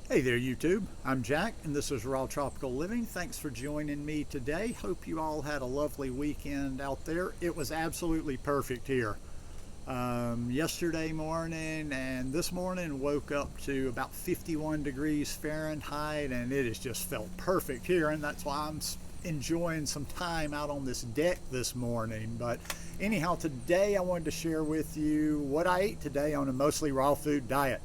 Hey there, YouTube. I'm Jack, and this is Raw Tropical Living. Thanks for joining me today. Hope you all had a lovely weekend out there. It was absolutely perfect here. Yesterday morning and this morning woke up to about 51 degrees Fahrenheit, and it has just felt perfect here, and that's why I'm enjoying some time out on this deck this morning. But anyhow, today I wanted to share with you what I ate today on a mostly raw food diet.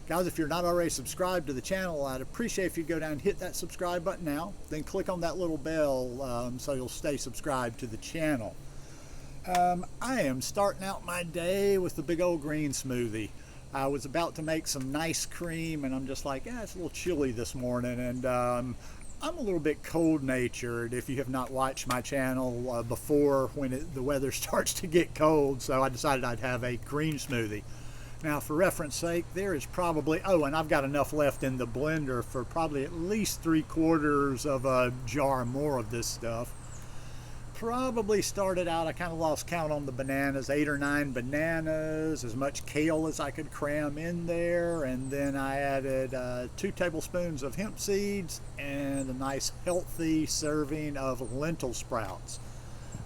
Guys, if you're not already subscribed to the channel, I'd appreciate if you go down and hit that subscribe button now. Then click on that little bell so you'll stay subscribed to the channel. I am starting out my day with the big old green smoothie. I was about to make some nice cream, and I'm just like, it's a little chilly this morning. And I'm a little bit cold-natured if you have not watched my channel before when the weather starts to get cold. So I decided I'd have a green smoothie. Now, for reference sake, there is probably, and I've got enough left in the blender for probably at least 3/4 of a jar more of this stuff. Probably started out, I kind of lost count on the bananas, 8 or 9 bananas, as much kale as I could cram in there, and then I added 2 tablespoons of hemp seeds and a nice healthy serving of lentil sprouts.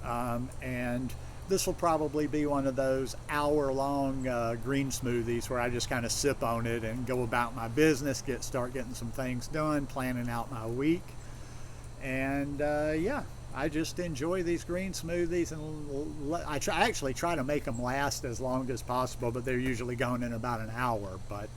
And this will probably be one of those hour-long green smoothies where I just kind of sip on it and go about my business, start getting some things done, planning out my week. And I just enjoy these green smoothies, and I actually try to make them last as long as possible, but they're usually going in about an hour. But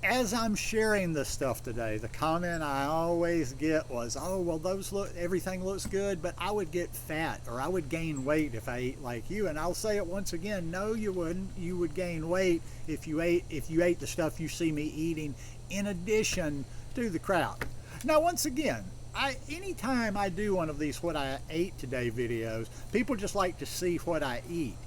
as I'm sharing this stuff today, the comment I always get was, everything looks good, but I would get fat or I would gain weight if I ate like you. And I'll say it once again, no, you wouldn't. You would gain weight if you ate the stuff you see me eating in addition to the crowd. Now, once again, anytime I do one of these what I ate today videos, people just like to see what I eat.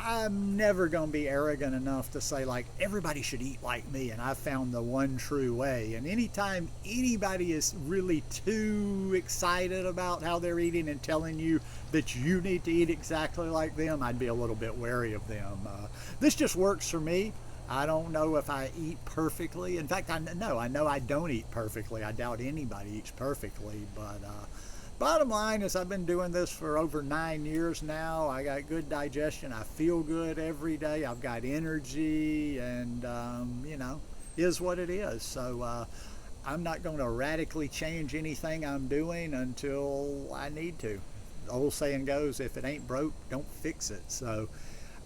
I'm never going to be arrogant enough to say, like, everybody should eat like me and I've found the one true way. And anytime anybody is really too excited about how they're eating and telling you that you need to eat exactly like them, I'd be a little bit wary of them. This just works for me. I don't know if I eat perfectly. In fact, I know I don't eat perfectly. I doubt anybody eats perfectly, but bottom line is I've been doing this for over 9 years now. I got good digestion. I feel good every day. I've got energy, and is what it is. So I'm not going to radically change anything I'm doing until I need to. The old saying goes, if it ain't broke, don't fix it. So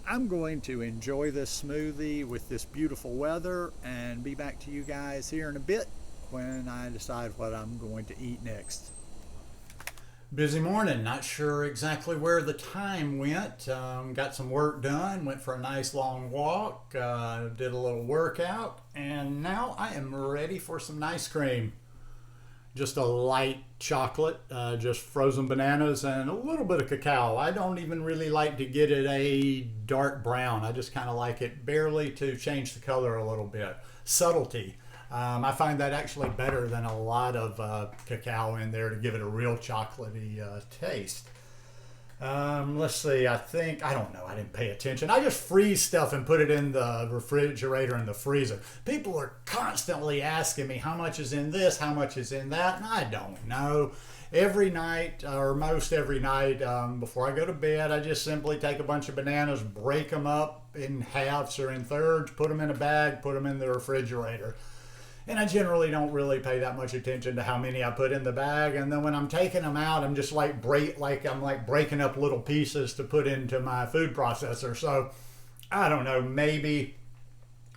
I'm going to enjoy this smoothie with this beautiful weather and be back to you guys here in a bit when I decide what I'm going to eat next. Busy morning, not sure exactly where the time went. Got some work done, went for a nice long walk, did a little workout, and now I am ready for some ice cream. Just a light chocolate, just frozen bananas and a little bit of cacao. I don't even really like to get it a dark brown. I just kind of like it barely to change the color a little bit. Subtlety. I find that actually better than a lot of cacao in there to give it a real chocolatey taste. Let's see, I don't know, I didn't pay attention. I just freeze stuff and put it in the refrigerator and the freezer. People are constantly asking me how much is in this, how much is in that, and I don't know. Every night, or most every night, before I go to bed, I just simply take a bunch of bananas, break them up in halves or in thirds, put them in a bag, put them in the refrigerator. And I generally don't really pay that much attention to how many I put in the bag. And then when I'm taking them out, I'm just like breaking up little pieces to put into my food processor. So I don't know, maybe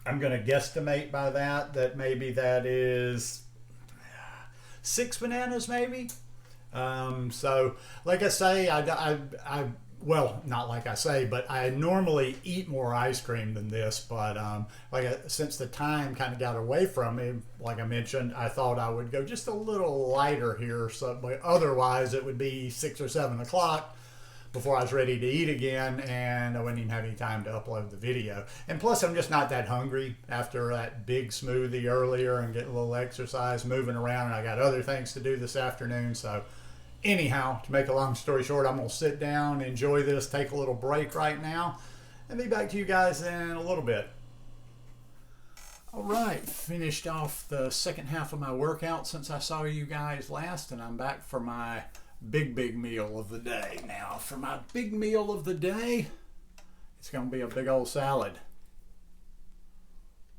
I'm going to guesstimate by that maybe that is 6 bananas maybe. So like I say, well, not like I say, but I normally eat more ice cream than this, but since the time kind of got away from me, like I mentioned, I thought I would go just a little lighter here, so otherwise it would be 6 or 7 o'clock before I was ready to eat again, and I wouldn't even have any time to upload the video. And plus, I'm just not that hungry after that big smoothie earlier and getting a little exercise, moving around, and I got other things to do this afternoon, so anyhow, to make a long story short, I'm going to sit down, enjoy this, take a little break right now, and be back to you guys in a little bit. All right, finished off the second half of my workout since I saw you guys last, and I'm back for my big meal of the day. Now, for my big meal of the day, it's going to be a big old salad,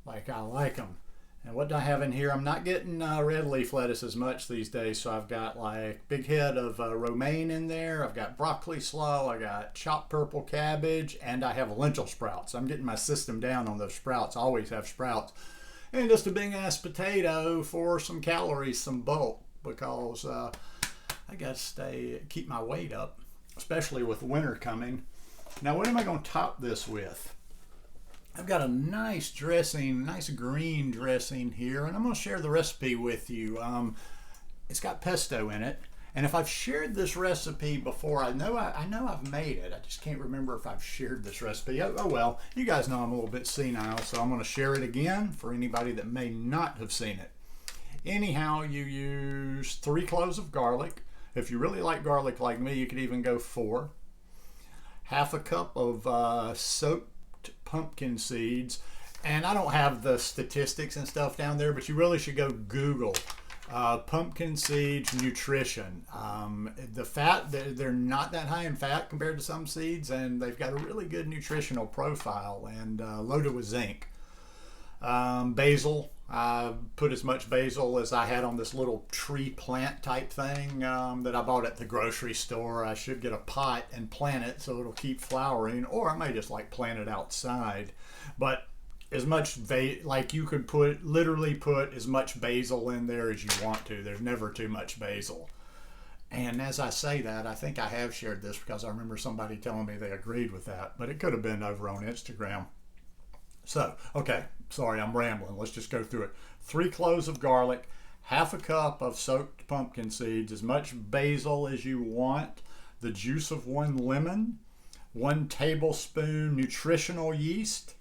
like I like them. And what do I have in here? I'm not getting red leaf lettuce as much these days, so I've got like big head of romaine in there. I've got broccoli slaw, I got chopped purple cabbage, and I have lentil sprouts. I'm getting my system down on those sprouts. I always have sprouts. And just a big ass potato for some calories, some bulk, because I got to keep my weight up, especially with winter coming. Now, what am I going to top this with? I've got a nice dressing, nice green dressing here, and I'm going to share the recipe with you. It's got pesto in it, and if I've shared this recipe before, I know I've made it. I just can't remember if I've shared this recipe. Oh well, you guys know I'm a little bit senile, so I'm going to share it again for anybody that may not have seen it. Anyhow, you use 3 cloves of garlic. If you really like garlic like me, you could even go 4. Half a cup of soaked pumpkin seeds, and I don't have the statistics and stuff down there, but you really should go Google pumpkin seeds nutrition. The fat, they're not that high in fat compared to some seeds, and they've got a really good nutritional profile and loaded with zinc. Basil, I put as much basil as I had on this little tree plant type thing that I bought at the grocery store. I should get a pot and plant it so it'll keep flowering, or I may just like plant it outside. But as much like you could literally put as much basil in there as you want to. There's never too much basil. And as I say that, I think I have shared this because I remember somebody telling me they agreed with that, but it could have been over on Instagram. So, okay, sorry, I'm rambling. Let's just go through it. 3 cloves of garlic, half a cup of soaked pumpkin seeds, as much basil as you want, the juice of 1 lemon, 1 tablespoon nutritional yeast,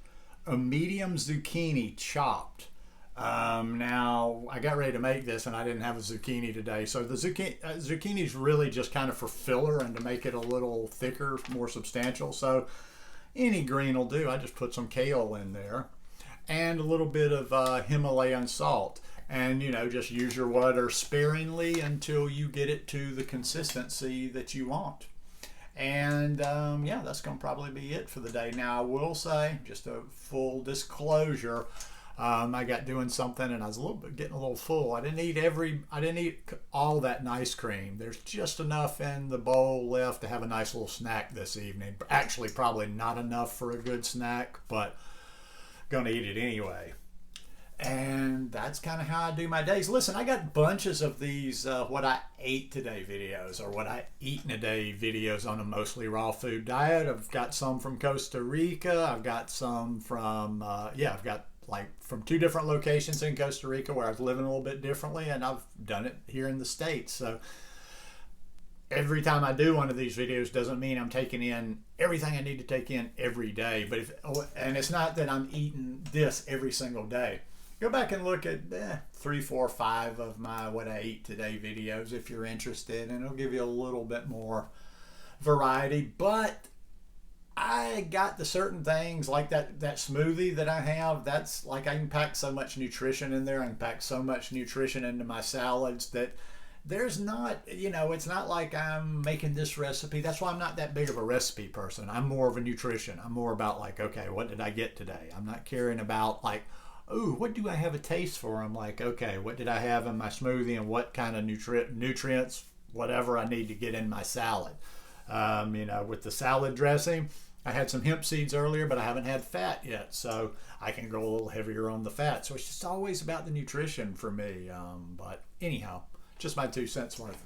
a medium zucchini chopped. Now, I got ready to make this and I didn't have a zucchini today. So the zucchini is really just kind of for filler and to make it a little thicker, more substantial. So any green will do. I just put some kale in there and a little bit of Himalayan salt, and just use your water sparingly until you get it to the consistency that you want. And yeah, that's gonna probably be it for the day. Now I will say, just a full disclosure, I got doing something and I was getting a little full. I didn't eat all that nice cream. There's just enough in the bowl left to have a nice little snack this evening. Actually, probably not enough for a good snack, but gonna eat it anyway. And that's kind of how I do my days. Listen, I got bunches of these what I ate today videos, or what I eat in a day videos on a mostly raw food diet. I've got some from Costa Rica. I've got some from I've got like from 2 different locations in Costa Rica where I was living a little bit differently, and I've done it here in the States. So every time I do one of these videos doesn't mean I'm taking in everything I need to take in every day. But and it's not that I'm eating this every single day. Go back and look at 3, 4, 5 of my what I eat today videos if you're interested, and it'll give you a little bit more variety. But I got the certain things like that smoothie that I have. That's like, I can pack so much nutrition in there. I can pack so much nutrition into my salads that there's not, it's not like I'm making this recipe. That's why I'm not that big of a recipe person. I'm more of a nutrition. I'm more about like, okay, what did I get today? I'm not caring about like, oh, what do I have a taste for? I'm like, okay, what did I have in my smoothie, and what kind of nutrients, whatever I need to get in my salad. With the salad dressing, I had some hemp seeds earlier, but I haven't had fat yet, so I can go a little heavier on the fat. So it's just always about the nutrition for me. But anyhow, just my 2 cents worth.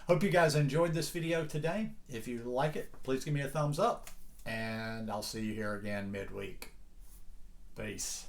Hope you guys enjoyed this video today. If you like it, please give me a thumbs up, and I'll see you here again midweek. Peace.